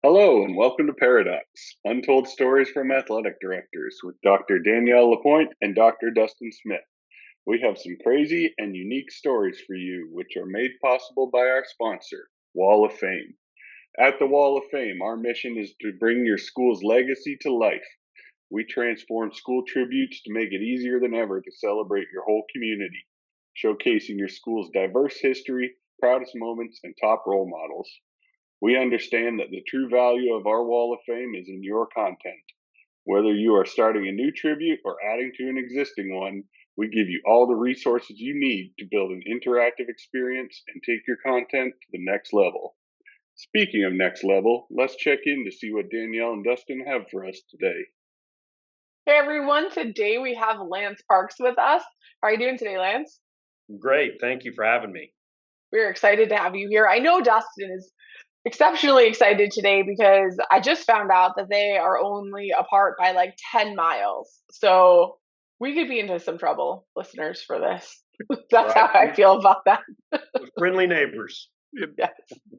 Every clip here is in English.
Hello and welcome to Paradox, Untold Stories from Athletic Directors with Dr. Danielle Lapointe and Dr. Dustin Smith. We have some crazy and unique stories for you, which are made possible by our sponsor, Wall of Fame. At the Wall of Fame, our mission is to bring your school's legacy to life. We transform school tributes to make it easier than ever to celebrate your whole community, showcasing your school's diverse history, proudest moments, and top role models. We understand that the true value of our Wall of Fame is in your content. Whether you are starting a new tribute or adding to an existing one, we give you all the resources you need to build an interactive experience and take your content to the next level. Speaking of next level, let's check in to see what Danielle and Dustin have for us today. Hey everyone, today we have Lance Parks with us. How are you doing today, Lance? Great. Thank you for having me. We're excited to have you here. I know Dustin is exceptionally excited today because I just found out that they are only apart by like 10 miles. So we could be into some trouble, listeners, for this. That's how I feel about that. Friendly neighbors. Yes.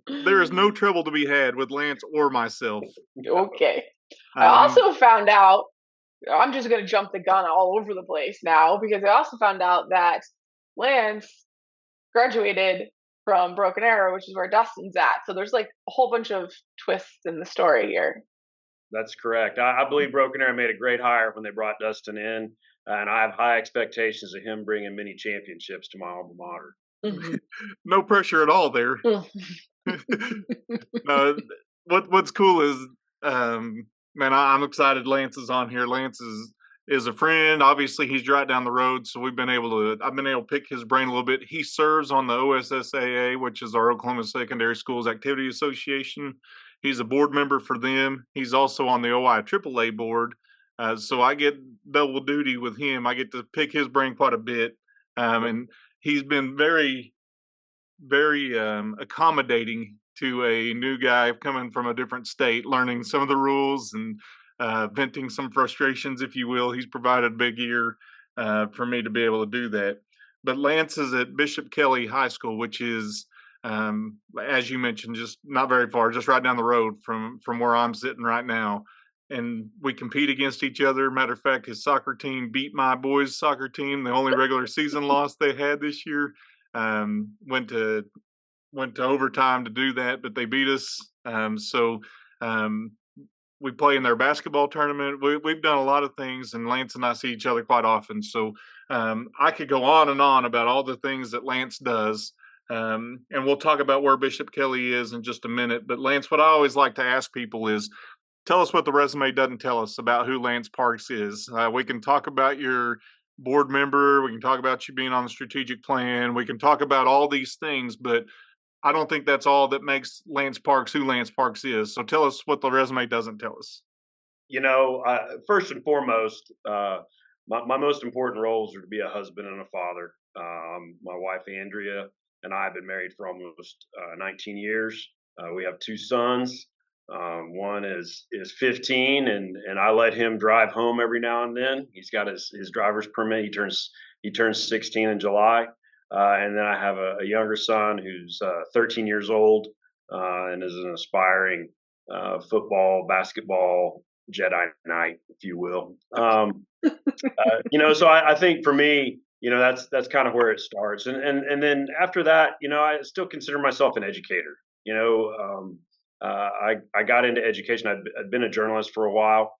There is no trouble to be had with Lance or myself. Okay. I also found out, I'm just going to jump the gun all over the place now because I also found out that Lance graduated from Broken Arrow, which is where Dustin's at. So there's like a whole bunch of twists in the story here. That's correct. I believe Broken Arrow made a great hire when they brought Dustin in, and I have high expectations of him bringing many championships to my alma mater. Mm-hmm. No pressure at all there. No, what's cool is, man, I'm excited Lance is on here. Lance is a friend. Obviously, he's right down the road, so I've been able to pick his brain a little bit. He serves on the OSSAA, which is our Oklahoma Secondary Schools Activity Association. He's a board member for them. He's also on the OI AAA board. So I get double duty with him. I get to pick his brain quite a bit. And he's been very, very accommodating to a new guy coming from a different state, learning some of the rules and venting some frustrations, if you will. He's provided a big ear for me to be able to do that. But Lance is at Bishop Kelly High School, which is, as you mentioned, just not very far, just right down the road from where I'm sitting right now. And we compete against each other. Matter of fact, his soccer team beat my boys' soccer team. The only regular season loss they had this year. Went to overtime to do that, but they beat us. So we play in their basketball tournament. We've done a lot of things, and Lance and I see each other quite often. So I could go on and on about all the things that Lance does. And we'll talk about where Bishop Kelly is in just a minute. But Lance, what I always like to ask people is, tell us what the resume doesn't tell us about who Lance Parks is. We can talk about your board member. We can talk about you being on the strategic plan. We can talk about all these things, but I don't think that's all that makes Lance Parks who Lance Parks is. So tell us what the resume doesn't tell us. First and foremost, my most important roles are to be a husband and a father. My wife, Andrea, and I have been married for almost 19 years. We have two sons. One is 15, and I let him drive home every now and then. He's got his driver's permit. He turns 16 in July, and then I have a younger son who's 13 years old and is an aspiring football, basketball Jedi Knight, if you will. So I think for me, that's kind of where it starts, and then after that, I still consider myself an educator. I got into education. I'd been a journalist for a while.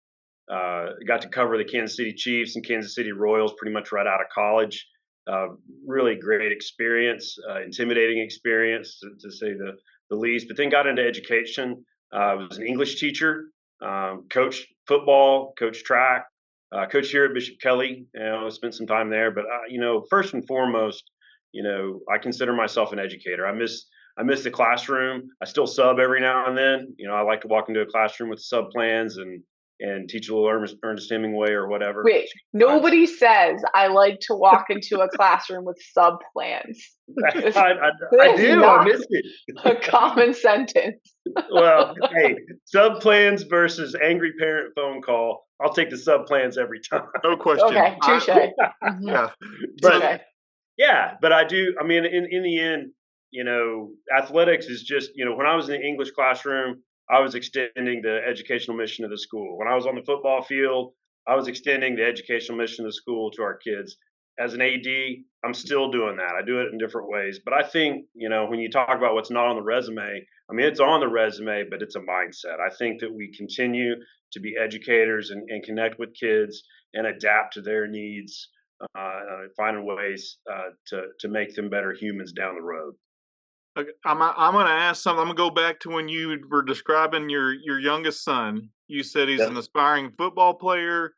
Got to cover the Kansas City Chiefs and Kansas City Royals pretty much right out of college. Really great experience, intimidating experience to say the least. But then got into education. I was an English teacher, coached football, coached track, coached here at Bishop Kelly. I spent some time there. But first and foremost, I consider myself an educator. I miss the classroom. I still sub every now and then. I like to walk into a classroom with sub plans and teach a little Ernest Hemingway or whatever. Wait, nobody says I like to walk into a classroom with sub plans. I do. I miss it. A common sentence. Well, hey, sub plans versus angry parent phone call. I'll take the sub plans every time. No question. Okay, touche. Yeah. But yeah, but I do. I mean, in the end, athletics is just, when I was in the English classroom, I was extending the educational mission of the school. When I was on the football field, I was extending the educational mission of the school to our kids. As an AD, I'm still doing that. I do it in different ways. But I think, when you talk about what's not on the resume, I mean, it's on the resume, but it's a mindset. I think that we continue to be educators and connect with kids and adapt to their needs, finding ways to make them better humans down the road. Okay, I'm going to ask something. I'm going to go back to when you were describing your youngest son. You said he's an aspiring football player,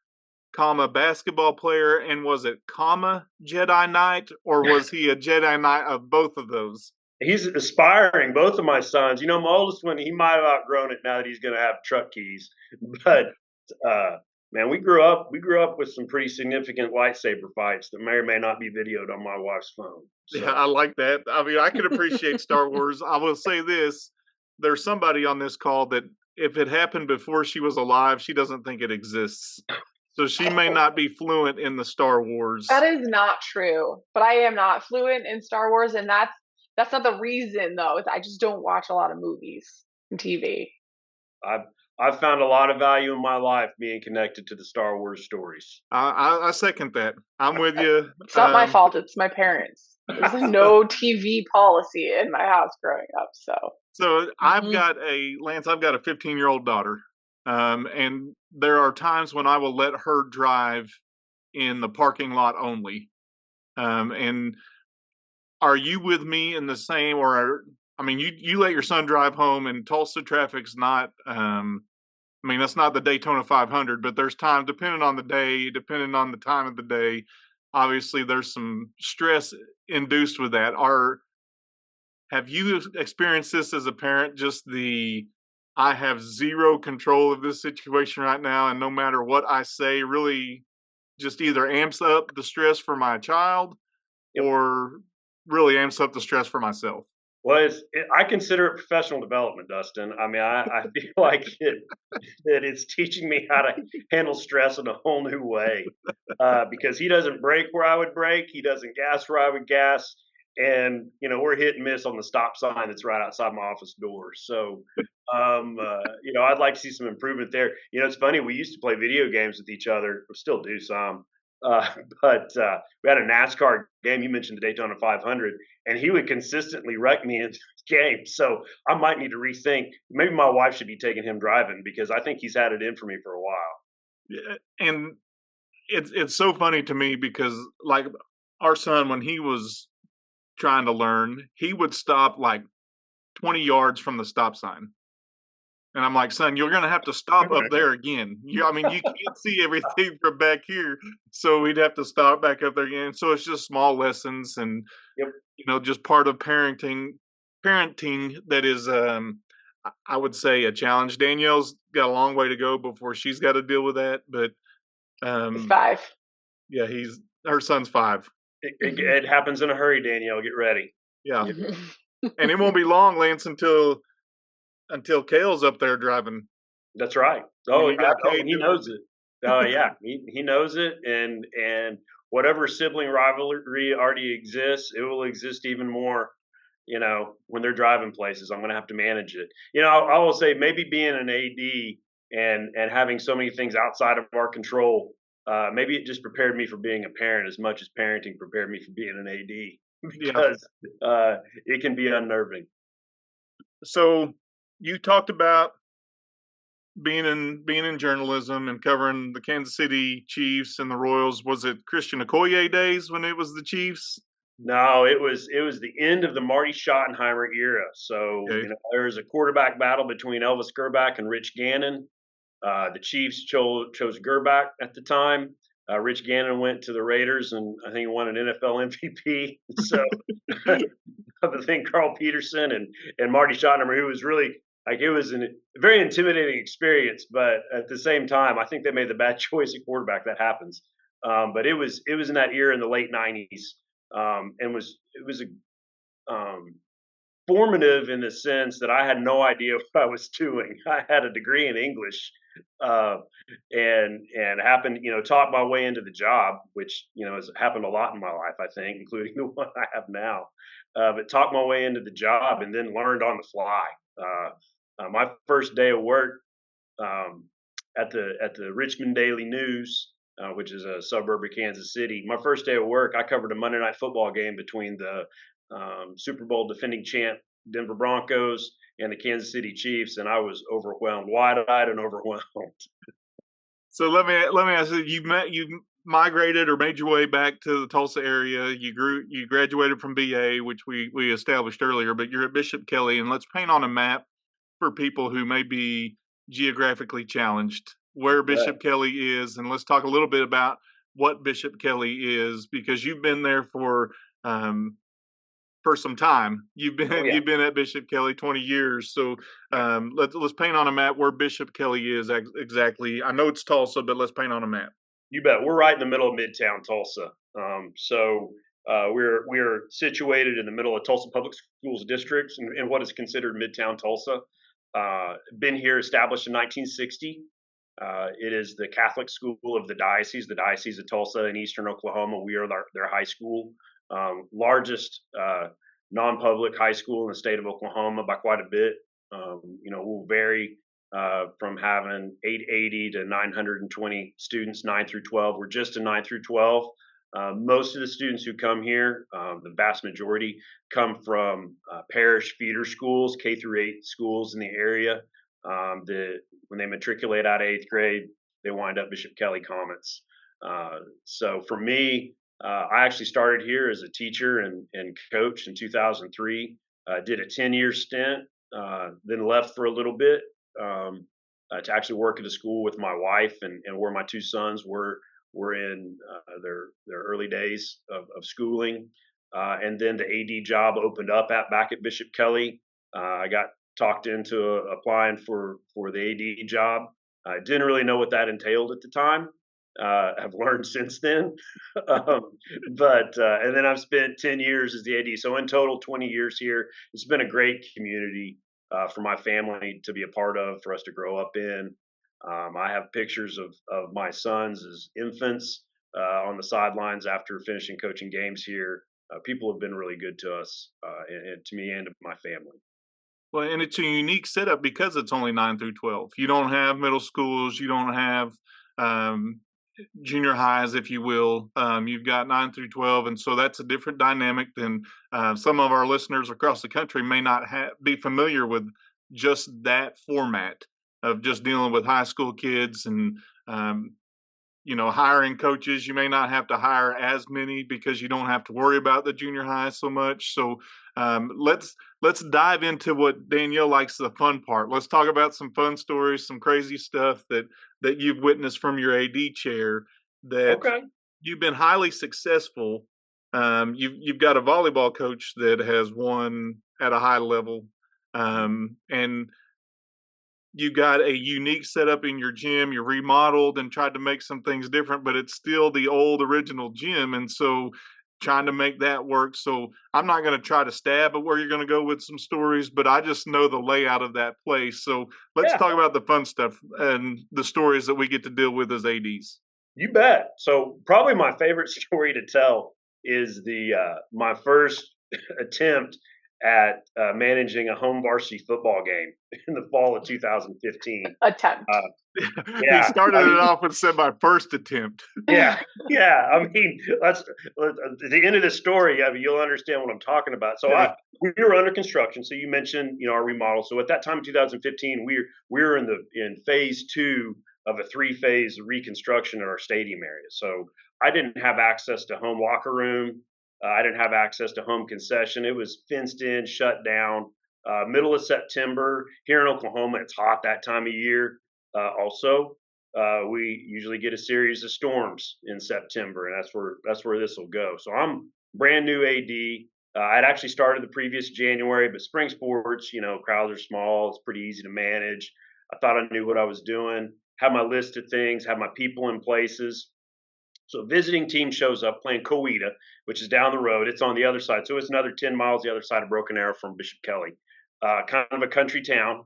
basketball player, and was it Jedi Knight, or was he a Jedi Knight of both of those? He's aspiring. Both of my sons. My oldest one, he might have outgrown it now that he's going to have truck keys. But man, we grew up with some pretty significant lightsaber fights that may or may not be videoed on my wife's phone. So. Yeah, I like that. I mean, I could appreciate Star Wars. I will say this: there's somebody on this call that if it happened before she was alive, she doesn't think it exists. So she may not be fluent in the Star Wars. That is not true. But I am not fluent in Star Wars, and that's not the reason, though. I just don't watch a lot of movies and TV. I've found a lot of value in my life being connected to the Star Wars stories. I second that. I'm with you. It's not my fault. It's my parents. There's no TV policy in my house growing up. So I've got a 15-year-old daughter. And there are times when I will let her drive in the parking lot only. And are you with me in the same, you let your son drive home, and Tulsa traffic's not, that's not the Daytona 500, but there's times, depending on the day, depending on the time of the day, obviously there's some stress induced with that. Have you experienced this as a parent, just I have zero control of this situation right now, and no matter what I say, really just either amps up the stress for my child or really amps up the stress for myself? Well, I consider it professional development, Dustin. I mean, I feel like that it's teaching me how to handle stress in a whole new way, because he doesn't brake where I would brake. He doesn't gas where I would gas. And, we're hit and miss on the stop sign that's right outside my office door. So, I'd like to see some improvement there. It's funny. We used to play video games with each other. We still do some. But we had a NASCAR game. You mentioned the Daytona 500, and he would consistently wreck me in games. So I might need to rethink. Maybe my wife should be taking him driving, because I think he's had it in for me for a while. Yeah, and it's so funny to me because, like, our son, when he was trying to learn, he would stop like 20 yards from the stop sign. And I'm like, son, you're going to have to stop up there again. You can't see everything from back here. So we'd have to stop back up there again. So it's just small lessons and, just part of parenting that is, I would say, a challenge. Danielle's got a long way to go before she's got to deal with that. But he's 5. Yeah, her son's 5. It happens in a hurry, Danielle. Get ready. Yeah. And it won't be long, Lance, until Kale's up there driving. That's right. Oh, he knows it. Oh, yeah, he knows it, and whatever sibling rivalry already exists, it will exist even more. When they're driving places, I'm going to have to manage it. I will say maybe being an AD and having so many things outside of our control, maybe it just prepared me for being a parent as much as parenting prepared me for being an AD, because it can be unnerving. So you talked about being in journalism and covering the Kansas City Chiefs and the Royals. Was it Christian Okoye days when it was the Chiefs? No, it was the end of the Marty Schottenheimer era. So there was a quarterback battle between Elvis Grbac and Rich Gannon. The Chiefs chose Grbac at the time. Rich Gannon went to the Raiders, and I think he won an NFL MVP. So I think Carl Peterson and Marty Schottenheimer, who was really it was a very intimidating experience, but at the same time, I think they made the bad choice at quarterback. That happens. But it was in that era in the late '90s, and it was formative in the sense that I had no idea what I was doing. I had a degree in English, and happened, taught my way into the job, which, has happened a lot in my life, I think, including the one I have now. But taught my way into the job and then learned on the fly. My first day of work at the Richmond Daily News, which is a suburb of Kansas City. My first day of work, I covered a Monday Night Football game between the Super Bowl defending champ Denver Broncos and the Kansas City Chiefs, and I was overwhelmed, wide-eyed and overwhelmed. So let me ask you: you migrated or made your way back to the Tulsa area. You graduated from BA, which we established earlier, but you're at Bishop Kelly, and let's paint on a map for people who may be geographically challenged where Bishop Kelly is, and let's talk a little bit about what Bishop Kelly is, because you've been there for some time. You've been at Bishop Kelly 20 years. So let's paint on a map where Bishop Kelly is exactly. I know it's Tulsa, but let's paint on a map. You bet. We're right in the middle of Midtown Tulsa. We're situated in the middle of Tulsa Public Schools District in what is considered Midtown Tulsa. Been here, established in 1960. It is the Catholic school of the Diocese of Tulsa in Eastern Oklahoma. We are their high school, largest non-public high school in the state of Oklahoma by quite a bit. We'll vary from having 880 to 920 students, 9 through 12. We're just a 9 through 12. Most of the students who come here, the vast majority, come from parish feeder schools, K through 8 schools in the area. When they matriculate out of 8th grade, they wind up Bishop Kelly Comets. So for me, I actually started here as a teacher and coach in 2003. Did a 10-year stint, then left for a little bit to actually work at a school with my wife and where my two sons were in their early days of schooling. And then the AD job opened up back at Bishop Kelly. I got talked into applying for the AD job. I didn't really know what that entailed at the time. I've learned since then. And then I've spent 10 years as the AD. So in total, 20 years here. It's been a great community for my family to be a part of, for us to grow up in. I have pictures of my sons as infants on the sidelines after finishing coaching games here. People have been really good to us, and to me and to my family. Well, and it's a unique setup because it's only 9 through 12. You don't have middle schools. You don't have junior highs, if you will. You've got 9 through 12. And so that's a different dynamic than some of our listeners across the country may not be familiar with just that format of just dealing with high school kids and, hiring coaches. You may not have to hire as many because you don't have to worry about the junior high so much. So let's dive into what Danielle likes, the fun part. Let's talk about some fun stories, some crazy stuff that you've witnessed from your AD chair that you've been highly successful. You've got a volleyball coach that has won at a high level, and you got a unique setup in your gym. You remodeled and tried to make some things different, but it's still the old original gym. And so trying to make that work. So I'm not going to try to stab at where you're going to go with some stories, but I just know the layout of that place. So let's talk about the fun stuff and the stories that we get to deal with as ADs. You bet. So probably my favorite story to tell is my first attempt at managing a home varsity football game in the fall of 2015. Attempt. He started it off and said, my first attempt. Yeah. I mean, that's at the end of the story. You'll understand what I'm talking about. So we were under construction. So you mentioned, our remodel. So at that time in 2015, we were in phase 2 of a 3-phase reconstruction in our stadium area. So I didn't have access to home locker room. I didn't have access to home concession. It was fenced in, shut down. Middle of September here in Oklahoma, it's hot that time of year. Also, we usually get a series of storms in September, and that's where this will go. So I'm brand new AD. I'd actually started the previous January, but spring sports, crowds are small. It's pretty easy to manage. I thought I knew what I was doing. Had my list of things. Had my people in places. So a visiting team shows up playing Coweta, which is down the road. It's on the other side. So it's another 10 miles the other side of Broken Arrow from Bishop Kelly. Kind of a country town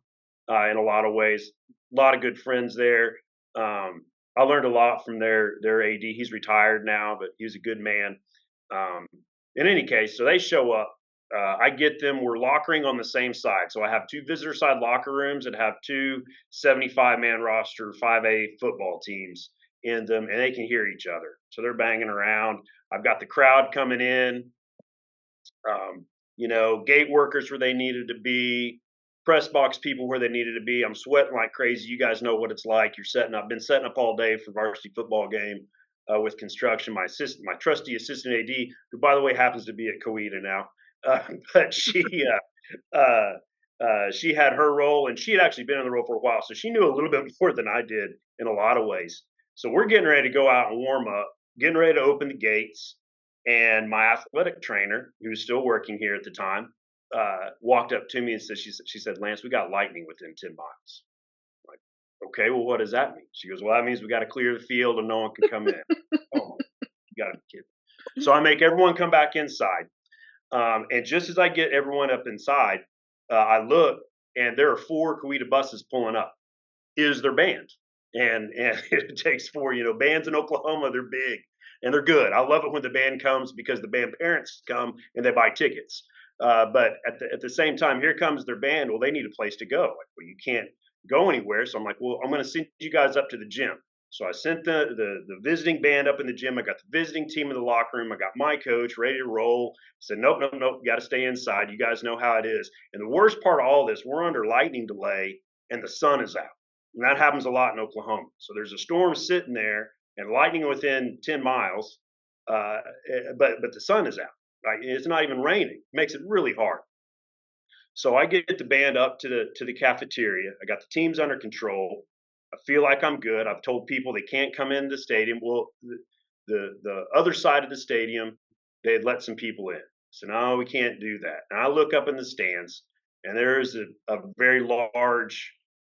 in a lot of ways. A lot of good friends there. I learned a lot from their AD. He's retired now, but he was a good man. In any case, so they show up. I get them. We're lockering on the same side. So I have 2 visitor side locker rooms that have 2 75-man roster 5A football teams in them, and they can hear each other. So they're banging around. I've got the crowd coming in, gate workers where they needed to be, press box people where they needed to be. I'm sweating like crazy. You guys know what it's like. I've been setting up all day for varsity football game with construction. My trusty assistant AD, who by the way happens to be at Coweta now, but she had her role, and she had actually been in the role for a while, so she knew a little bit more than I did in a lot of ways. So we're getting ready to go out and warm up, getting ready to open the gates, and my athletic trainer, who was still working here at the time, walked up to me and said, she said, Lance, we got lightning within 10 miles. I'm like, okay, well, what does that mean? She goes, well, that means we got to clear the field and no one can come in. Oh, you got to be kidding. So I make everyone come back inside. And just as I get everyone up inside, I look, and there are 4 Coweta buses pulling up. It is their band. And it takes 4, bands in Oklahoma, they're big and they're good. I love it when the band comes because the band parents come and they buy tickets. But at the same time, here comes their band. Well, they need a place to go. Like, well, you can't go anywhere. So I'm like, well, I'm going to send you guys up to the gym. So I sent the visiting band up in the gym. I got the visiting team in the locker room. I got my coach ready to roll. I said, nope, got to stay inside. You guys know how it is. And the worst part of all this, we're under lightning delay and the sun is out. And that happens a lot in Oklahoma. So there's a storm sitting there and lightning within 10 miles, but the sun is out. Like, it's not even raining. It makes it really hard. So I get the band up to the cafeteria. I got the teams under control. I feel like I'm good. I've told people they can't come in the stadium. Well, the other side of the stadium, they had let some people in. So no, we can't do that. And I look up in the stands, and there's a very large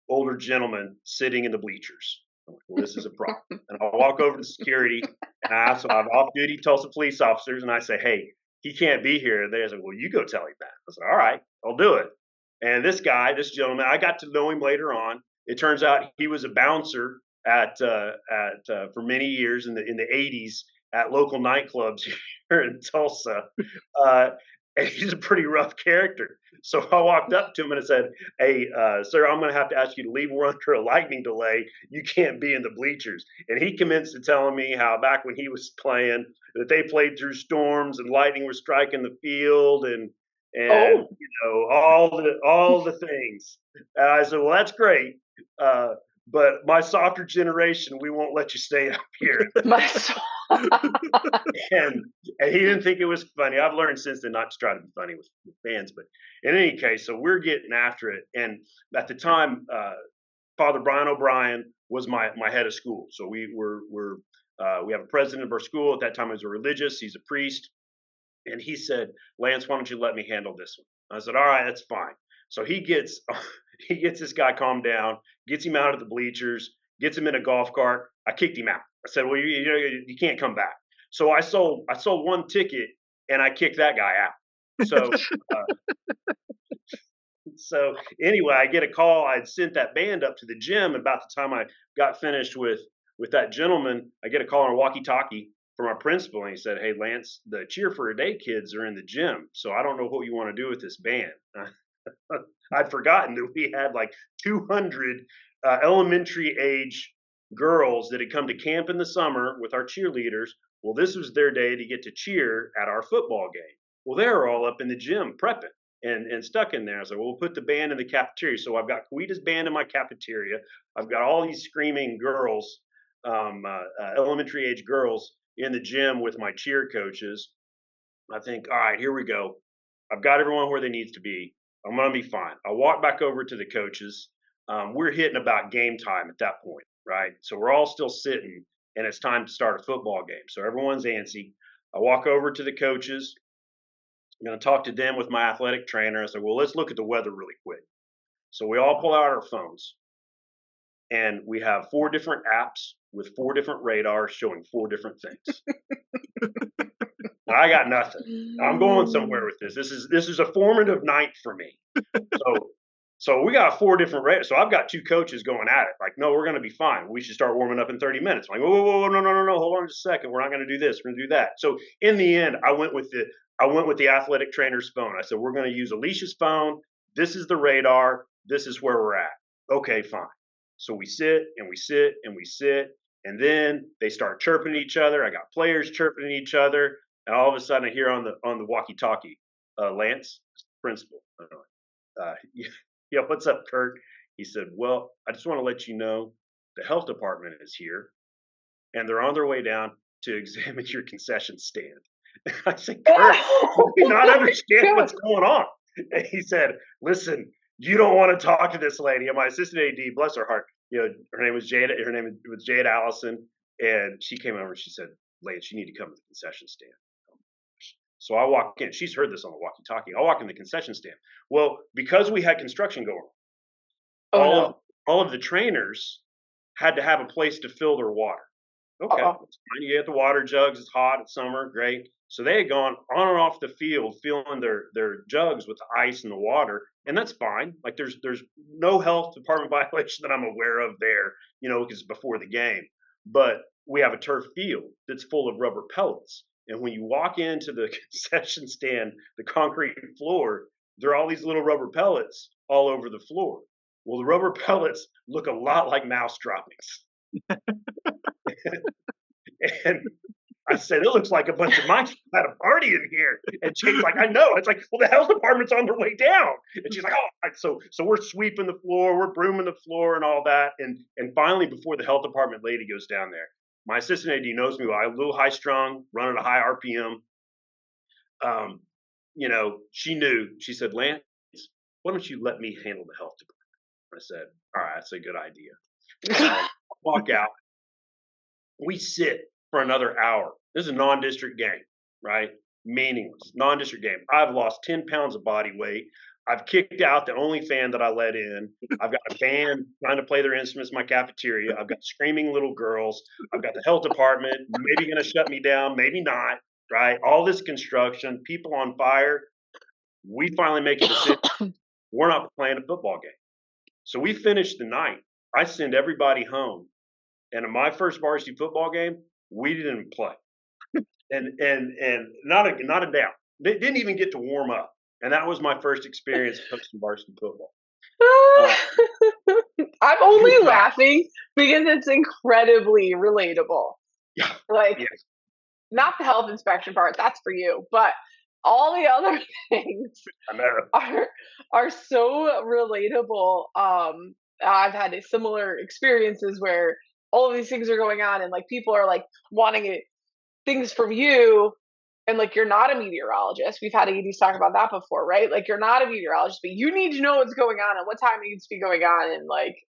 older gentleman sitting in the bleachers. I'm like, well, this is a problem. And I walk over to security, and I ask, I'm off-duty Tulsa police officers, and I say, hey, he can't be here. And they say, well, you go tell him that. I said, all right, I'll do it. And this gentleman, I got to know him later on. It turns out he was a bouncer for many years in the 80s at local nightclubs here in Tulsa. And he's a pretty rough character. So I walked up to him and I said, hey, sir, I'm going to have to ask you to leave. We're under a lightning delay. You can't be in the bleachers. And he commenced to telling me how back when he was playing, that they played through storms and lightning was striking the field and all the things. And I said, well, that's great. But my softer generation, we won't let you stay up here. and he didn't think it was funny. I've learned since then not to try to be funny with fans. But in any case, so we're getting after it. And at the time, Father Brian O'Brien was my head of school. So we have a president of our school. At that time, he was a religious. He's a priest. And he said, Lance, why don't you let me handle this one? I said, all right, that's fine. So he gets this guy calmed down, gets him out of the bleachers, gets him in a golf cart. I kicked him out. I said, well, you can't come back. So I sold one ticket and I kicked that guy out. So so anyway, I get a call. I'd sent that band up to the gym. About the time I got finished with that gentleman, I get a call on a walkie-talkie from our principal, and he said, hey, Lance, the Cheer for a Day kids are in the gym, so I don't know what you want to do with this band. I'd forgotten that we had like 200 elementary age girls that had come to camp in the summer with our cheerleaders. Well, this was their day to get to cheer at our football game. Well, they were all up in the gym prepping and stuck in there. So we'll put the band in the cafeteria. So I've got Coweta's band in my cafeteria. I've got all these screaming girls, elementary age girls in the gym with my cheer coaches. I think, all right, here we go. I've got everyone where they need to be. I'm going to be fine. I walk back over to the coaches. We're hitting about game time at that point, right? So we're all still sitting, and it's time to start a football game. So everyone's antsy. I walk over to the coaches. I'm going to talk to them with my athletic trainer. I said, well, let's look at the weather really quick. So we all pull out our phones, and we have 4 different apps with 4 different radars showing 4 different things. I got nothing. I'm going somewhere with this. This is a formative night for me. So we got 4 different radars. So I've got 2 coaches going at it. Like, no, we're going to be fine. We should start warming up in 30 minutes. I'm like, whoa, no. Hold on just a second. We're not going to do this. We're going to do that. So in the end, I went with I went with the athletic trainer's phone. I said, we're going to use Alicia's phone. This is the radar. This is where we're at. Okay, fine. So we sit and we sit and we sit. And then they start chirping at each other. I got players chirping at each other. And all of a sudden I hear on the walkie-talkie, Lance, principal. Yeah, what's up, Kurt? He said, well, I just want to let you know the health department is here and they're on their way down to examine your concession stand. I said, Kurt, do you not understand what's going on? And he said, listen, you don't want to talk to this lady. And my assistant AD, bless her heart, her name was Jade. Her name was Jade Allison. And she came over and she said, Lance, you need to come to the concession stand. So I walk in. She's heard this on the walkie-talkie. I walk in the concession stand. Well, because we had construction going on, all of the trainers had to have a place to fill their water. Okay, you get the water jugs. It's hot. It's summer. Great. So they had gone on and off the field filling their jugs with the ice and the water, and that's fine. Like there's no health department violation that I'm aware of there, because it's before the game. But we have a turf field that's full of rubber pellets. And when you walk into the concession stand, the concrete floor, there are all these little rubber pellets all over the floor. Well, the rubber pellets look a lot like mouse droppings. And I said, it looks like a bunch of mice had a party in here. And Jake's like, I know. It's like, well, the health department's on their way down. And she's like, oh, so we're sweeping the floor, we're brooming the floor and all that. And finally, before the health department lady goes down there, my assistant AD knows me well. I'm a little high strung, running a high RPM. She knew. She said, Lance, why don't you let me handle the health department? I said, all right, that's a good idea. Walk out. We sit for another hour. This is a non-district game, right? Meaningless, non-district game. I've lost 10 pounds of body weight. I've kicked out the only fan that I let in. I've got a band trying to play their instruments in my cafeteria. I've got screaming little girls. I've got the health department maybe going to shut me down, maybe not, right? All this construction, people on fire. We finally make a decision. We're not playing a football game. So we finish the night. I send everybody home. And in my first varsity football game, we didn't play. And not a doubt. They didn't even get to warm up. And that was my first experience coaching varsity football. I'm only laughing because it's incredibly relatable. Yeah. Not the health inspection part, that's for you, but all the other things are so relatable. I've had similar experiences where all of these things are going on and people are wanting things from you. And you're not a meteorologist. We've had ADs talk about that before, right? You're not a meteorologist, but you need to know what's going on and what time it needs to be going on. And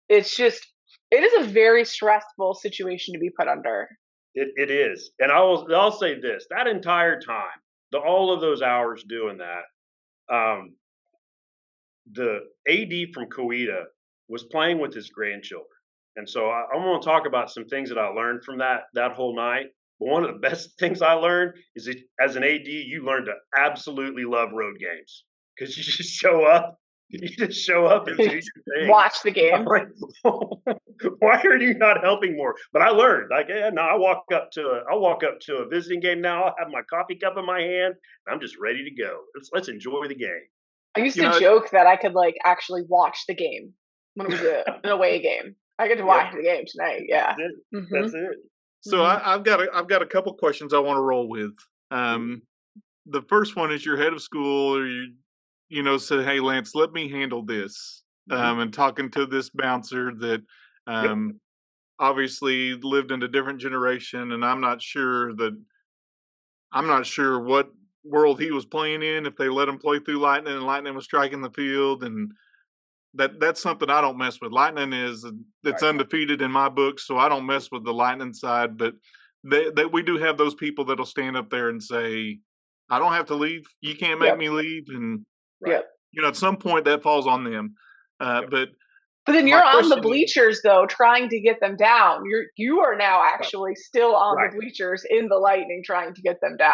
it is a very stressful situation to be put under. It is. And I'll say this, that entire time, all of those hours doing that, the AD from Coweta was playing with his grandchildren. And so I'm going to talk about some things that I learned from that whole night. But one of the best things I learned is that as an AD, you learn to absolutely love road games because you just show up. You just show up and do your thing. Watch the game. Why are you not helping more? But I learned. I'll walk up to a visiting game now. I'll have my coffee cup in my hand. And I'm just ready to go. Let's enjoy the game. I used to joke that I could actually watch the game when it was an away game. I get to watch the game tonight. Yeah, that's it. So I've got a couple questions I want to roll with. The first one is your head of school, or you said, "Hey, Lance, let me handle this," and talking to this bouncer that obviously lived in a different generation, and I'm not sure what world he was playing in. If they let him play through Lightning and Lightning was striking the field, and that's something I don't mess with. Lightning it's undefeated in my book, so I don't mess with the Lightning side. But we do have those people that'll stand up there and say, "I don't have to leave. You can't make me leave." And at some point that falls on them. But then you're on the bleachers though, trying to get them down. You are now actually still on the bleachers in the Lightning, trying to get them down.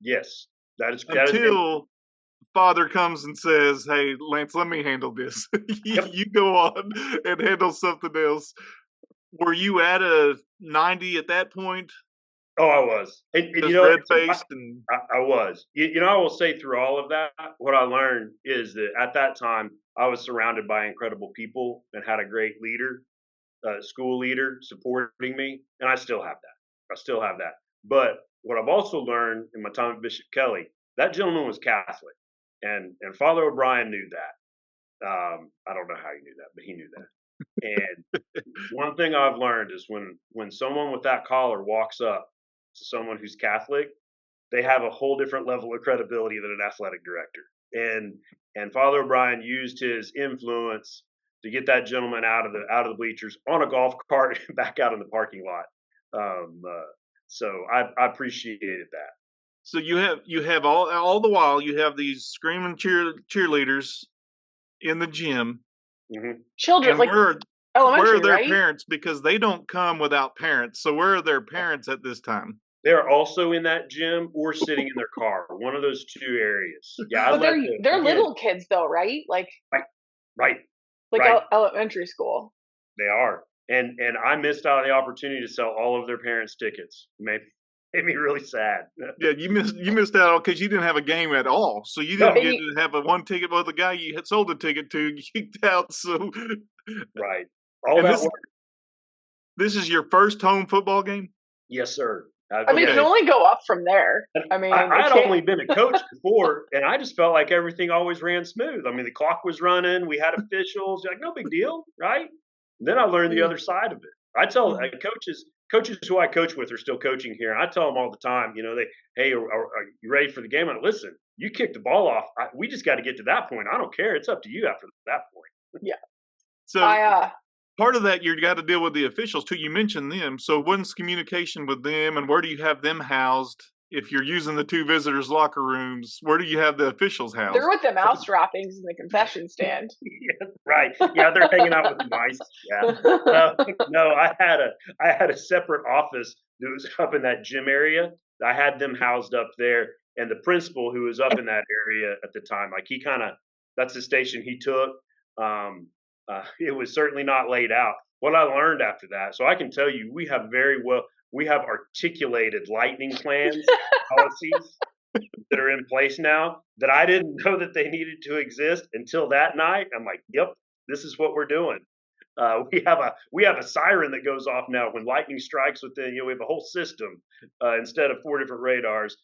Yes, that is until Father comes and says, "Hey, Lance, let me handle this." You go on and handle something else. Were you at a 90 at that point? Oh, I was. And Just you know, red faced and I was. You know, I will say through all of that, what I learned is that at that time, I was surrounded by incredible people and had a great leader, school leader supporting me. And I still have that. I still have that. But what I've also learned in my time at Bishop Kelly, that gentleman was Catholic. And Father O'Brien knew that. I don't know how he knew that, but he knew that. And one thing I've learned is when someone with that collar walks up to someone who's Catholic, they have a whole different level of credibility than an athletic director. And Father O'Brien used his influence to get that gentleman out of the bleachers on a golf cart and back out in the parking lot. So I appreciated that. so you have all the while you have these screaming cheerleaders in the gym. Mm-hmm. Children, and like elementary, where are their right? parents? Because they don't come without parents. So where are their parents at this time? They're also in that gym or sitting in their car. One of those two areas. Yeah, But they're little kids though, right? Like right. Elementary school. They are. And I missed out on the opportunity to sell all of their parents' tickets. Made me really sad. Yeah, you missed out because you didn't have a game at all. So you didn't get to have a one ticket with the guy you had sold the ticket to kicked out. So right. All that this is your first home football game? Yes, sir. I mean, it can only go up from there. I mean, I'd only been a coach before, and I just felt like everything always ran smooth. I mean, the clock was running, we had officials, like no big deal, right? And then I learned the other side of it. I tell coaches who I coach with are still coaching here, and I tell them all the time, you know, hey, are you ready for the game? And listen, you kick the ball off. We just got to get to that point. I don't care. It's up to you after that point. Yeah. So part of that you got to deal with the officials too. You mentioned them. So when's communication with them, and where do you have them housed? If you're using the two visitors' locker rooms, where do you have the officials housed? They're with the mouse droppings in the concession stand. Yeah, right. Yeah, they're hanging out with the mice. Yeah. No, I had a separate office that was up in that gym area. I had them housed up there, and the principal who was up in that area at the time, like that's the station he took. It was certainly not laid out. What I learned after that, so I can tell you, we have articulated lightning plans, policies that are in place now that I didn't know that they needed to exist until that night. I'm like, yep, this is what we're doing. We have a siren that goes off now when lightning strikes within. We have a whole system instead of 4 different radars.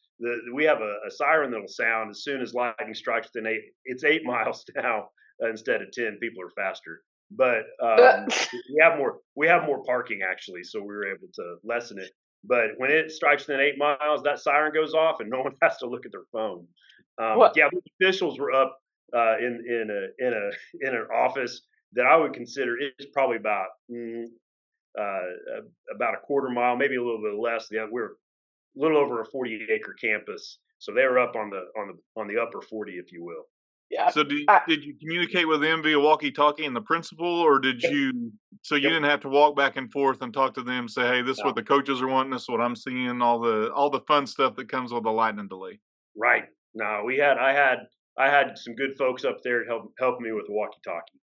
We have a siren that'll sound as soon as lightning strikes within 8. It's 8 miles now instead of 10. People are faster, but we have more parking actually, so we were able to lessen it. But when it strikes within 8 miles, that siren goes off, and no one has to look at their phone. The officials were up in an office that I would consider is probably about a quarter mile, maybe a little bit less. Yeah, we're a little over a 40-acre campus, so they were up on the upper 40, if you will. Yeah. So did you communicate with them via walkie-talkie and the principal, or did you? So you didn't have to walk back and forth and talk to them, say, "Hey, this is what the coaches are wanting. This is what I'm seeing." All the fun stuff that comes with a lightning delay. Right. No, I had some good folks up there to help me with the walkie-talkie.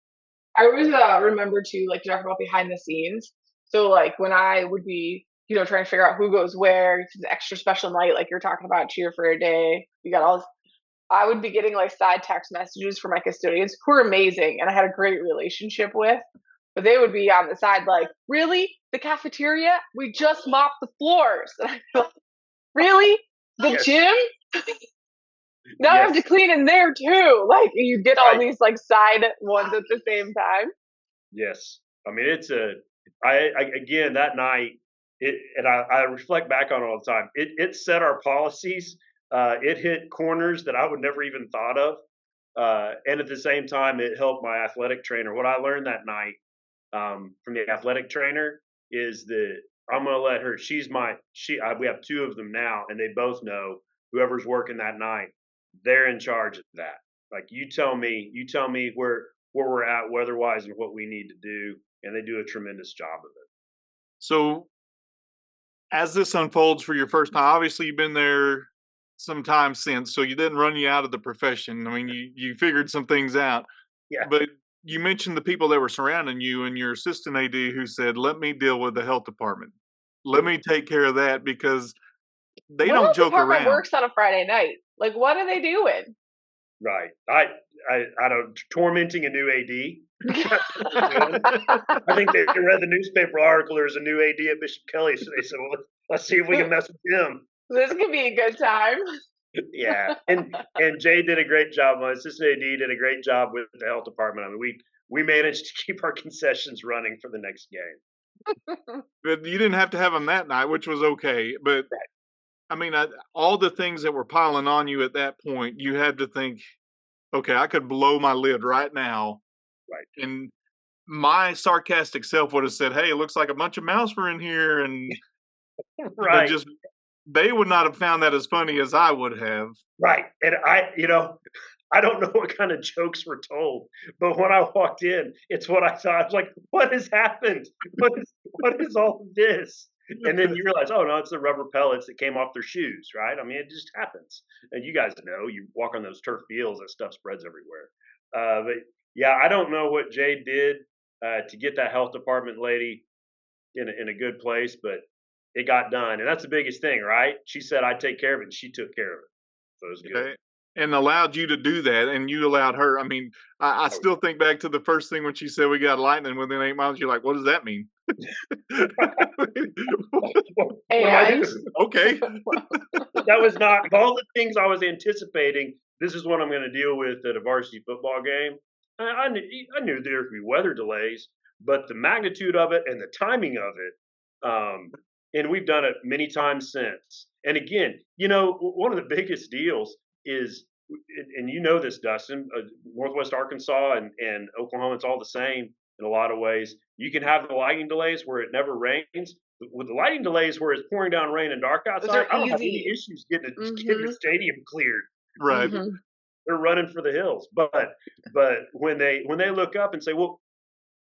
I always remember to like talk about behind the scenes. So like when I would be, trying to figure out who goes where, it's an extra special night, like you're talking about cheer for a day. You got all this. I would be getting like side text messages from my custodians who are amazing and I had a great relationship with. But they would be on the side like, really? The cafeteria? We just mopped the floors. And I'd be like, really? The gym? Now I have to clean in there too. Like you get all these like side ones at the same time. Yes. I mean, again, that night, I reflect back on it all the time. It set our policies. It hit corners that I would never even thought of. And at the same time, it helped my athletic trainer. What I learned that night from the athletic trainer is that I'm going to let her, we have 2 of them now, and they both know whoever's working that night, they're in charge of that. Like you tell me where we're at weather-wise and what we need to do, and they do a tremendous job of it. So as this unfolds for your first time, obviously you've been there some time since, so you didn't run you out of the profession. I mean, you figured some things out. Yeah. But you mentioned the people that were surrounding you and your assistant AD who said, let me deal with the health department. let me take care of that because they What don't else joke department around. works on a Friday night? Like, what are they doing? Right. I don't tormenting a new AD. I think they read the newspaper article. There's a new AD at Bishop Kelly, so they said, "Well, let's see if we can mess with him." This could be a good time. Yeah, and Jay did a great job. My assistant AD did a great job with the health department. I mean, we managed to keep our concessions running for the next game. But you didn't have to have them that night, which was okay. But Right. I mean, all the things that were piling on you at that point, you had to think, okay, I could blow my lid right now. Right. And my sarcastic self would have said, hey, it looks like a bunch of mouse were in here. And Right. they would not have found that as funny as I would have. Right. And I don't know what kind of jokes were told, but when I walked in, it's what I thought. I was like, what has happened? What is all of this? And then you realize, oh no, it's the rubber pellets that came off their shoes, right? I mean, it just happens. And you guys know, you walk on those turf fields, that stuff spreads everywhere. But yeah, I don't know what Jay did to get that health department lady in a good place, but it got done. And that's the biggest thing, right? She said I'd take care of it, and she took care of it. So it was good. Okay. And allowed you to do that, and you allowed her. I mean, I still think back to the first thing when she said we got lightning within 8 miles. You're like, what does that mean? And okay. That was not of all the things I was anticipating. This is what I'm going to deal with at a varsity football game. I knew there would be weather delays, but the magnitude of it and the timing of it, and we've done it many times since. And again, one of the biggest deals is, and you know this, Dustin, Northwest Arkansas and Oklahoma, it's all the same in a lot of ways. You can have the lightning delays where it never rains. With the lightning delays where it's pouring down rain and dark outside, I don't have any issues getting the stadium cleared. Right. Mm-hmm. They're running for the hills. But when they look up and say, well,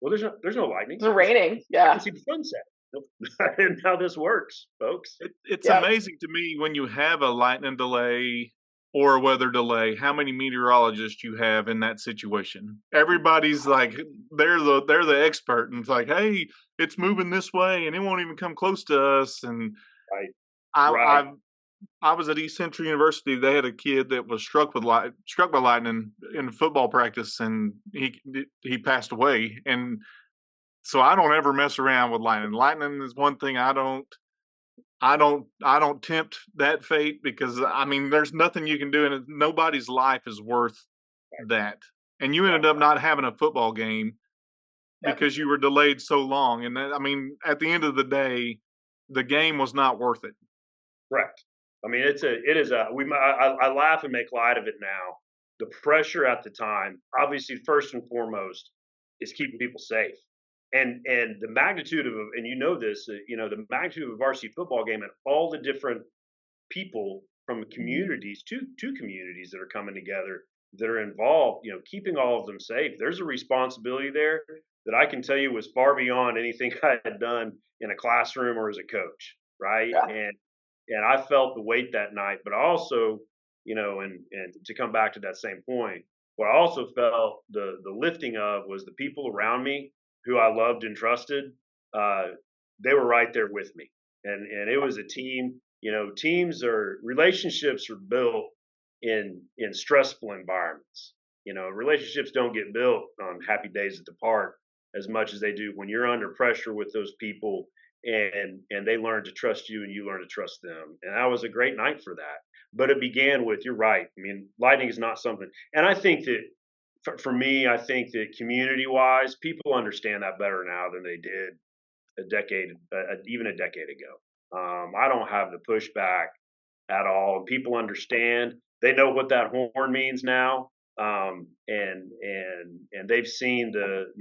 there's no lightning. It's raining. Yeah. I can see the sunset. And how this works, folks. It's amazing to me when you have a lightning delay or a weather delay, how many meteorologists you have in that situation. Everybody's like, they're the expert, and it's like, hey, it's moving this way, and it won't even come close to us. And right. I was at East Central University. They had a kid that was struck by lightning in football practice, and he passed away. And so I don't ever mess around with lightning. Lightning is one thing I don't tempt that fate, because I mean, there's nothing you can do, and nobody's life is worth that. And you ended up not having a football game because you were delayed so long. And I mean, at the end of the day, the game was not worth it. Correct. I mean, I laugh and make light of it now. The pressure at the time, obviously, first and foremost, is keeping people safe. And the magnitude of, and this, the magnitude of a varsity football game and all the different people from communities, two communities that are coming together that are involved, keeping all of them safe. There's a responsibility there that I can tell you was far beyond anything I had done in a classroom or as a coach, right? Yeah. And I felt the weight that night, but also, and to come back to that same point, what I also felt the lifting of was the people around me who I loved and trusted. They were right there with me, and it was a team. Relationships are built in stressful environments. Relationships don't get built on happy days at the park as much as they do when you're under pressure with those people, and they learn to trust you and you learn to trust them. And that was a great night for that. But it began with, you're right. I mean, lightning is not something, and I think that for me, I think that community-wise, people understand that better now than they did even a decade ago. I don't have the pushback at all. People understand. They know what that horn means now, and they've seen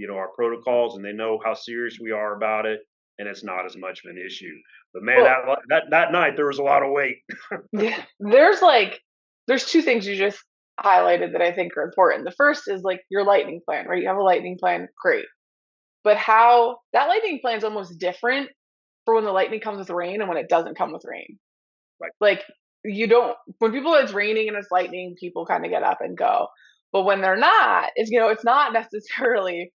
our protocols, and they know how serious we are about it, and it's not as much of an issue. But man, that night there was a lot of weight. There's two things you just highlighted that I think are important. The first is like your lightning plan, right? You have a lightning plan, great. But how that lightning plan is almost different for when the lightning comes with rain and when it doesn't come with rain. Right. Like when it's raining and it's lightning, people kind of get up and go. But when they're not, it's not necessarily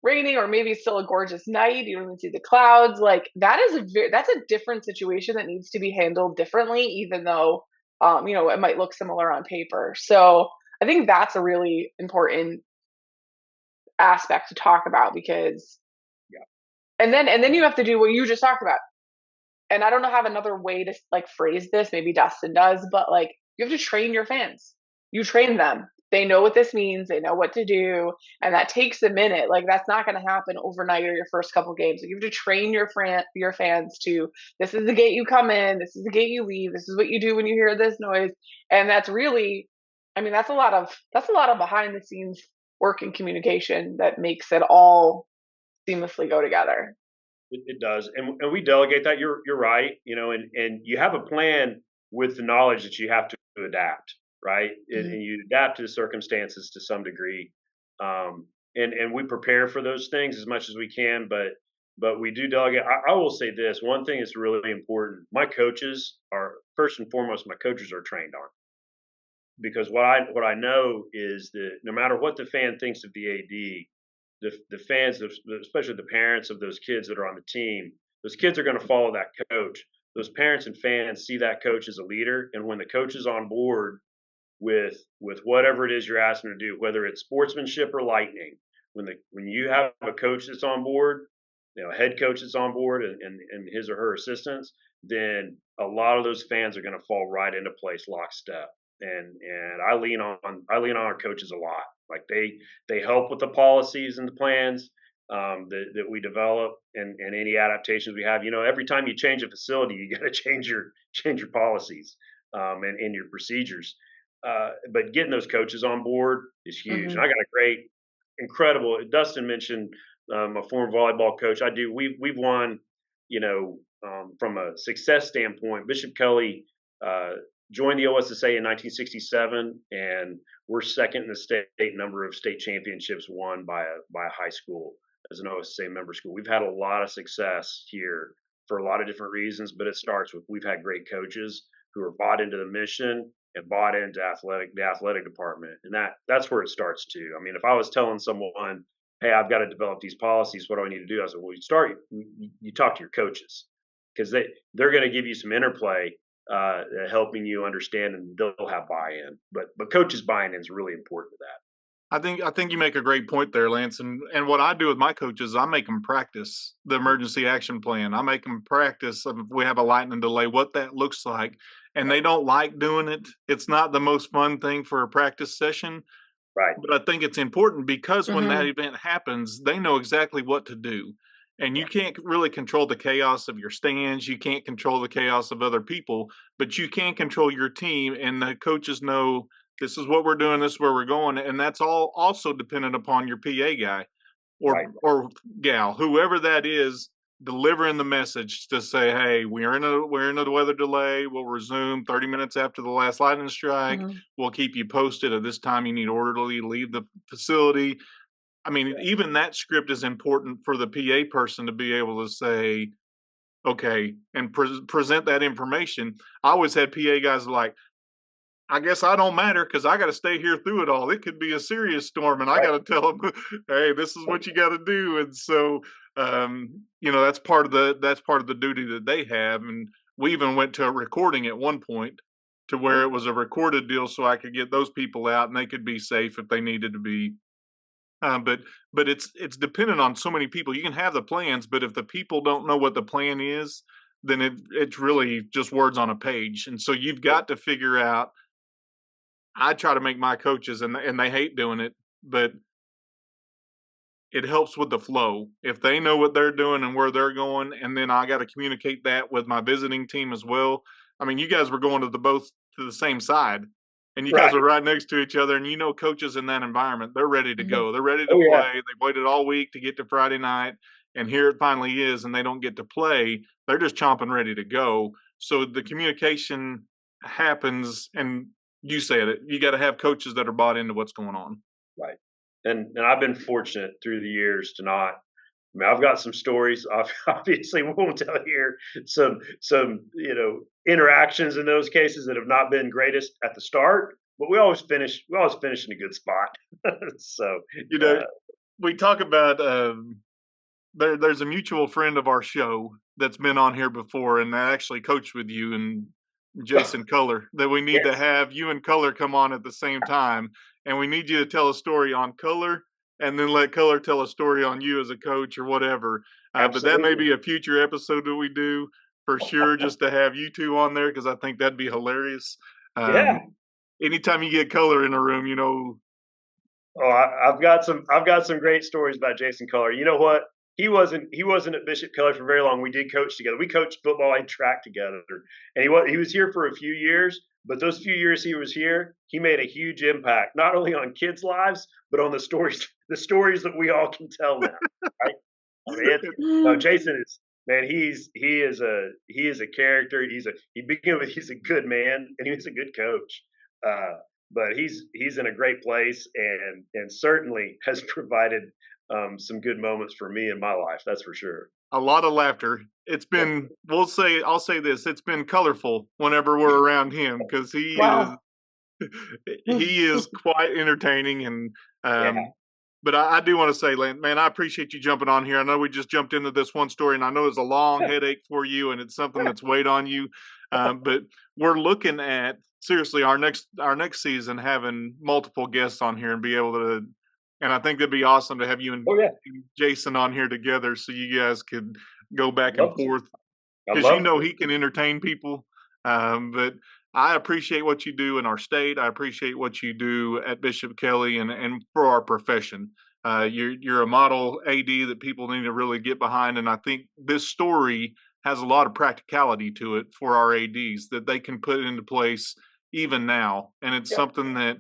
raining, or maybe it's still a gorgeous night. You don't even see the clouds. Like that's a different situation that needs to be handled differently, even though it might look similar on paper. So I think that's a really important aspect to talk about, because and then you have to do what you just talked about. And I don't know, have another way to like phrase this. Maybe Dustin does, but like you have to train your fans. You train them. They know what this means. They know what to do, and that takes a minute. Like that's not going to happen overnight or your first couple games. Like, you have to train your fans to, this is the gate you come in. This is the gate you leave. This is what you do when you hear this noise. And that's really, I mean, that's a lot of behind the scenes work and communication that makes it all seamlessly go together. It does, and we delegate that. You're right, and you have a plan with the knowledge that you have to adapt, right? Mm-hmm. And you adapt to the circumstances to some degree, and we prepare for those things as much as we can. But we do delegate. I will say this one thing is really important. My coaches are, first and foremost, my coaches are trained on, because what I know is that no matter what the fan thinks of the AD, the fans, especially the parents of those kids that are on the team, those kids are going to follow that coach. Those parents and fans see that coach as a leader, and when the coach is on board with whatever it is you're asking them to do, whether it's sportsmanship or lightning, when you have a coach that's on board, a head coach that's on board, and his or her assistants, then a lot of those fans are going to fall right into place lockstep. And I lean on our coaches a lot. Like they help with the policies and the plans that we develop, and any adaptations we have. Every time you change a facility, you got to change your policies and your procedures. But getting those coaches on board is huge. Mm-hmm. And I got incredible. Dustin mentioned a former volleyball coach. We've won. From a success standpoint, Bishop Kelly joined the OSSA in 1967, and we're second in the state number of state championships won by a high school as an OSSA member school. We've had a lot of success here for a lot of different reasons, but it starts with, we've had great coaches who are bought into the mission and bought into the athletic department, and that's where it starts too. I mean, if I was telling someone, hey, I've got to develop these policies, what do I need to do? I said, well, you talk to your coaches, because they're going to give you some interplay, helping you understand, and they'll have buy-in. But coaches buy-in is really important to that. I think you make a great point there, Lance. And what I do with my coaches, I make them practice the emergency action plan. I make them practice if we have a lightning delay, what that looks like. And they don't like doing it. It's not the most fun thing for a practice session. Right. But I think it's important, because when that event happens, they know exactly what to do. And you can't really control the chaos of your stands. You can't control the chaos of other people, but you can control your team, and the coaches know this is what we're doing, this is where we're going. And that's all also dependent upon your PA guy or gal, whoever that is, delivering the message to say, hey, we're in a weather delay. We'll resume 30 minutes after the last lightning strike. We'll keep you posted. At this time, you need orderly leave the facility. I mean, even that script is important for the PA person to be able to say, okay, and present that information. I always had PA guys like, I guess I don't matter because I got to stay here through it all. It could be a serious storm, and I got to tell them, hey, this is what you got to do. And so, that's part of the duty that they have. And we even went to a recording at one point to where it was a recorded deal, so I could get those people out and they could be safe if they needed to be. But it's dependent on so many people. You can have the plans, but if the people don't know what the plan is, then it's really just words on a page. And so you've got to figure out. I try to make my coaches, and they hate doing it, but it helps with the flow. If they know what they're doing and where they're going, and then I got to communicate that with my visiting team as well. I mean, you guys were going to the same side, and you guys are right next to each other, and coaches in that environment, they're ready to go. They're ready to play. Yeah. They've waited all week to get to Friday night, and here it finally is, and they don't get to play. They're just chomping ready to go. So the communication happens, and you said it, you got to have coaches that are bought into what's going on. Right. And I've been fortunate through the years to not. I mean, I've got some stories. Obviously, we won't tell here some interactions in those cases that have not been greatest at the start, but we always finish in a good spot. So we talk about there's a mutual friend of our show that's been on here before, and that actually coached with you, and Jason Color, that we need to have you and Color come on at the same time, and we need you to tell a story on Color, and then let Color tell a story on you as a coach or whatever. But that may be a future episode that we do for sure, just to have you two on there, because I think that'd be hilarious. Anytime you get Color in a room, you know. Oh, I've got some great stories about Jason Color. You know what? He wasn't at Bishop Keller for very long. We did coach together. We coached football and track together, and he was here for a few years. But those few years he was here, he made a huge impact, not only on kids' lives, but on the stories that we all can tell now. Right? I mean, Jason is, man. He is a character. He's a good man, and he's a good coach. But he's in a great place, and certainly has provided some good moments for me in my life. That's for sure. A lot of laughter. It's been, I'll say this, it's been colorful whenever we're around him, because he is quite entertaining. And but I do want to say, Lance, man, I appreciate you jumping on here. I know we just jumped into this one story, and I know it's a long headache for you, and it's something that's weighed on you. But we're looking at, seriously, our next season having multiple guests on here and be able to, and I think that'd be awesome to have you and Jason on here together, so you guys could go back and forth, because you know he can entertain people. But I appreciate what you do in our state. I appreciate what you do at Bishop Kelly and for our profession. You're a model AD that people need to really get behind, and I think this story has a lot of practicality to it for our ADs that they can put into place even now. And it's something that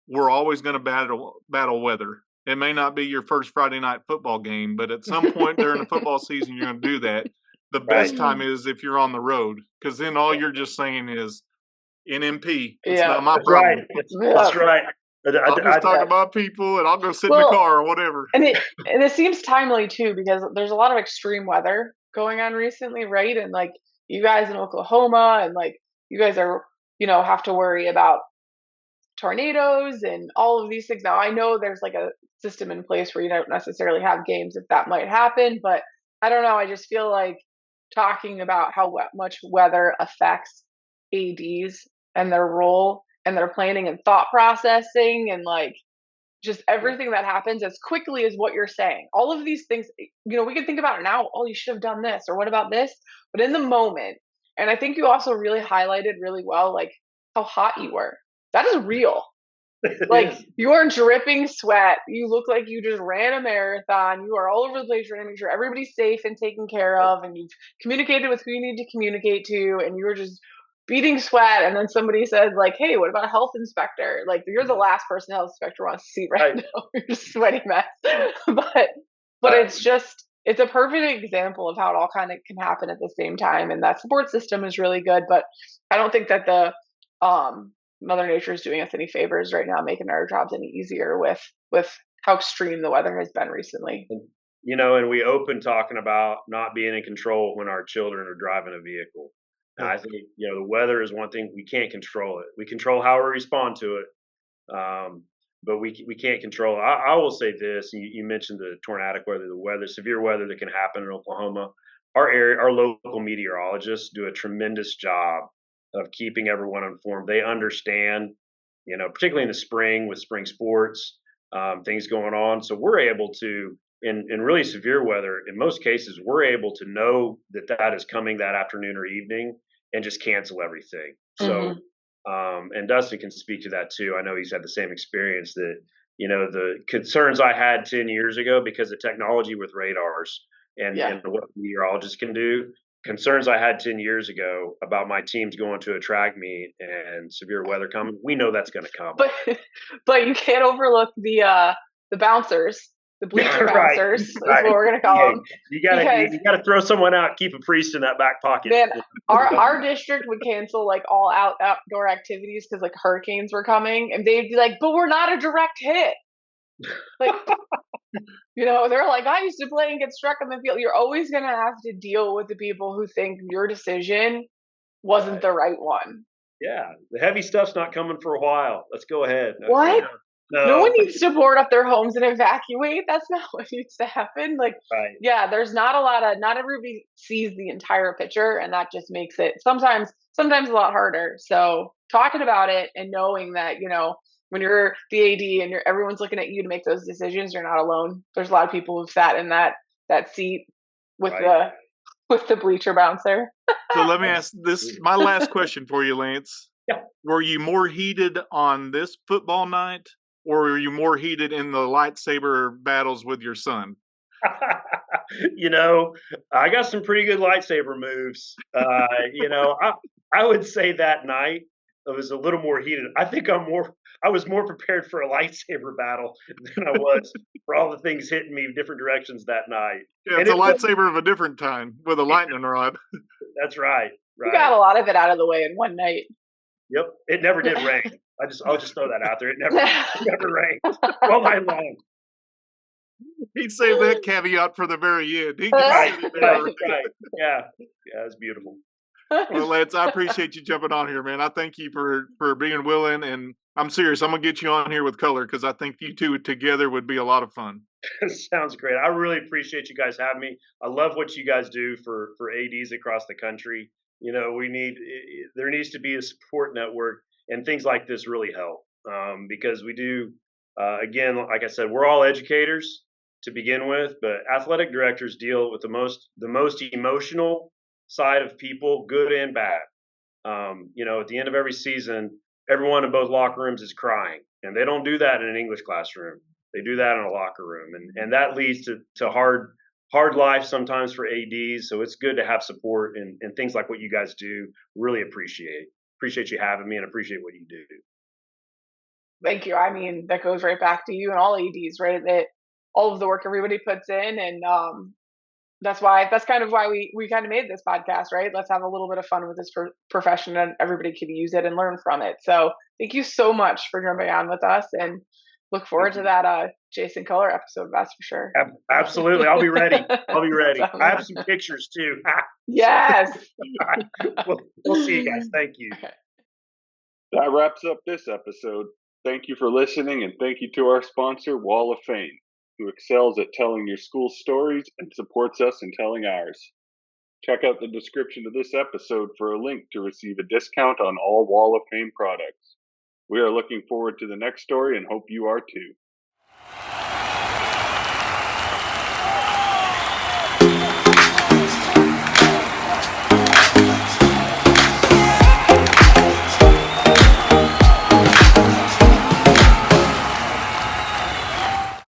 we're always going to battle weather. It may not be your first Friday night football game, but at some point during the football season, you're going to do that. The best time is if you're on the road, because then all you're just saying is NMP. It's not my problem. That's right. I'll just talk to my people, and I'll go sit in the car or whatever. And it seems timely too, because there's a lot of extreme weather going on recently, right? And like you guys in Oklahoma, and like you guys are, have to worry about tornadoes and all of these things. Now I know there's like a system in place where you don't necessarily have games if that might happen, but I don't know. I just feel like talking about how much weather affects ADs and their role and their planning and thought processing, and like just everything that happens as quickly as what you're saying. All of these things, we can think about it now. Oh, you should have done this, or what about this? But in the moment, and I think you also really highlighted really well, like how hot you were. That is real. Like you are dripping sweat. You look like you just ran a marathon. You are all over the place trying to make sure everybody's safe and taken care of, and you've communicated with who you need to communicate to, and you were just beating sweat. And then somebody says like, hey, what about a health inspector? Like you're the last person the health inspector wants to see right now. You're just a sweaty mess. But it's a perfect example of how it all kind of can happen at the same time. And that support system is really good. But I don't think that the Mother Nature is doing us any favors right now, making our jobs any easier with how extreme the weather has been recently. And we open talking about not being in control when our children are driving a vehicle. And I think, the weather is one thing. We can't control it. We control how we respond to it, but we can't control it. I will say this, you mentioned the tornadic weather, severe weather that can happen in Oklahoma. Our local meteorologists do a tremendous job of keeping everyone informed. They understand, particularly in the spring with spring sports, things going on. So we're able to, in really severe weather, in most cases, we're able to know that is coming that afternoon or evening and just cancel everything. So, and Dustin can speak to that too. I know he's had the same experience that, the concerns I had 10 years ago because of technology with radars and what meteorologists can do, concerns I had 10 years ago about my teams going to a track meet and severe weather coming. We know that's going to come. But you can't overlook the bouncers. The bleacher bouncers is what we're going to call them. You got to throw someone out, keep a priest in that back pocket. Man, our district would cancel like all outdoor activities because like hurricanes were coming, and they'd be like, "But we're not a direct hit." Like, they're like, "I used to play and get struck on the field." You're always going to have to deal with the people who think your decision wasn't the right one. Yeah, the heavy stuff's not coming for a while. Let's go ahead. What? No one needs to board up their homes and evacuate. That's not what needs to happen. Like, Right. yeah, there's not everybody sees the entire picture, and that just makes it sometimes a lot harder. So talking about it and knowing that, when you're the AD and everyone's looking at you to make those decisions, you're not alone. There's a lot of people who've sat in that seat with Right. the bleacher bouncer. So let me ask this, my last question for you, Lance. Yeah. Were you more heated on this football night, or were you more heated in the lightsaber battles with your son? I got some pretty good lightsaber moves. I would say that night it was a little more heated. I think I was more prepared for a lightsaber battle than I was for all the things hitting me different directions that night. Yeah, it's a lightsaber of a different kind with a lightning rod. That's right. You got a lot of it out of the way in one night. Yep. It never did rain. I'll just throw that out there. It never rained all night long. He'd save that caveat for the very end. Right. Yeah, it's beautiful. Well, Lance, I appreciate you jumping on here, man. I thank you for being willing, and I'm serious. I'm gonna get you on here with color because I think you two together would be a lot of fun. Sounds great. I really appreciate you guys having me. I love what you guys do for ADs across the country. There needs to be a support network, and things like this really help because we do. Again, like I said, we're all educators to begin with, but athletic directors deal with the most emotional side of people, good and bad. At the end of every season, everyone in both locker rooms is crying, and they don't do that in an English classroom. They do that in a locker room, and that leads to hard life sometimes for ADs. So it's good to have support and things like what you guys do. Really appreciate you having me and appreciate what you do. Thank you. I mean, that goes right back to you and all ADs, right? That all of the work everybody puts in, and that's kind of why we kind of made this podcast, right? Let's have a little bit of fun with this profession, and everybody can use it and learn from it. So thank you so much for jumping on with us, and look forward to that Jason Color episode. That's for sure. Absolutely, I'll be ready. I have some pictures too. Yes. We'll see you guys. Thank you. That wraps up this episode. Thank you for listening, and thank you to our sponsor, Wall of Fame, who excels at telling your school's stories and supports us in telling ours. Check out the description of this episode for a link to receive a discount on all Wall of Fame products. We are looking forward to the next story and hope you are too.